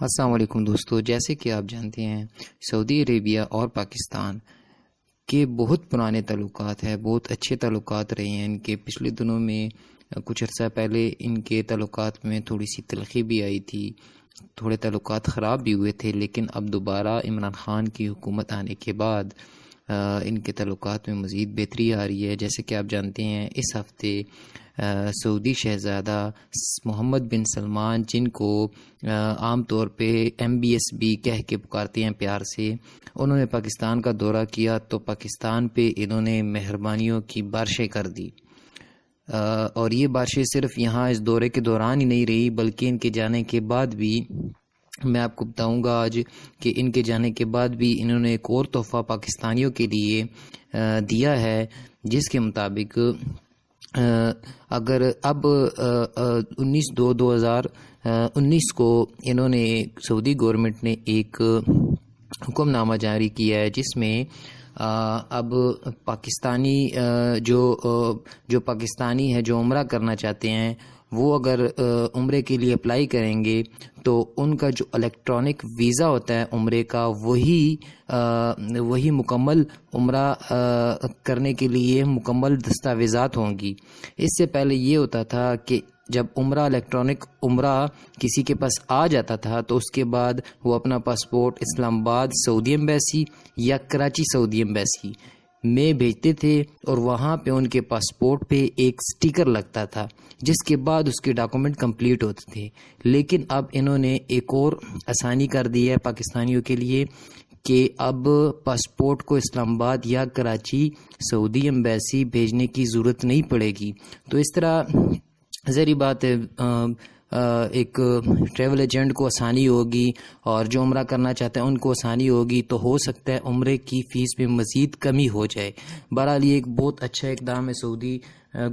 السلام علیکم دوستو، جیسے کہ آپ جانتے ہیں سعودی عربیہ اور پاکستان کے بہت پرانے تعلقات ہیں، بہت اچھے تعلقات رہے ہیں ان کے۔ پچھلے دنوں میں کچھ عرصہ پہلے ان کے تعلقات میں تھوڑی سی تلخی بھی آئی تھی، تھوڑے تعلقات خراب بھی ہوئے تھے، لیکن اب دوبارہ عمران خان کی حکومت آنے کے بعد ان کے تعلقات میں مزید بہتری آ رہی ہے۔ جیسے کہ آپ جانتے ہیں اس ہفتے سعودی شہزادہ محمد بن سلمان، جن کو عام طور پہ MBSB کہہ کے پکارتے ہیں پیار سے، انہوں نے پاکستان کا دورہ کیا تو پاکستان پہ انہوں نے مہربانیوں کی بارشیں کر دی، اور یہ بارشیں صرف یہاں اس دورے کے دوران ہی نہیں رہی بلکہ ان کے جانے کے بعد بھی۔ میں آپ کو بتاؤں گا آج کہ ان کے جانے کے بعد بھی انہوں نے ایک اور تحفہ پاکستانیوں کے لیے دیا ہے، جس کے مطابق اگر اب 19/2/2019 کو انہوں نے سعودی گورنمنٹ نے ایک حکم نامہ جاری کیا ہے، جس میں اب پاکستانی جو پاکستانی ہے جو عمرہ کرنا چاہتے ہیں، وہ اگر عمرے کے لیے اپلائی کریں گے تو ان کا جو الیکٹرانک ویزا ہوتا ہے عمرے کا، وہی مکمل عمرہ کرنے کے لیے مکمل دستاویزات ہوں گی۔ اس سے پہلے یہ ہوتا تھا کہ جب الیکٹرانک عمرہ کسی کے پاس آ جاتا تھا تو اس کے بعد وہ اپنا پاسپورٹ اسلام آباد سعودی ایمبیسی یا کراچی سعودی ایمبیسی میں بھیجتے تھے، اور وہاں پہ ان کے پاسپورٹ پہ ایک سٹیکر لگتا تھا جس کے بعد اس کے ڈاکومنٹ کمپلیٹ ہوتے تھے۔ لیکن اب انہوں نے ایک اور آسانی کر دی ہے پاکستانیوں کے لیے کہ اب پاسپورٹ کو اسلام آباد یا کراچی سعودی ایمبیسی بھیجنے کی ضرورت نہیں پڑے گی۔ تو اس طرح ظاہری بات ہے ایک ٹریول ایجنٹ کو آسانی ہوگی، اور جو عمرہ کرنا چاہتے ہیں ان کو آسانی ہوگی، تو ہو سکتا ہے عمرے کی فیس میں مزید کمی ہو جائے۔ بہرحال یہ ایک بہت اچھا اقدام ہے سعودی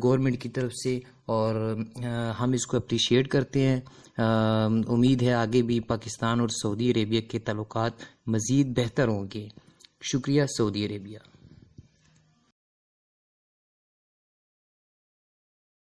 گورنمنٹ کی طرف سے، اور ہم اس کو اپریشیٹ کرتے ہیں۔ امید ہے آگے بھی پاکستان اور سعودی عربیہ کے تعلقات مزید بہتر ہوں گے۔ شکریہ سعودی عربیہ۔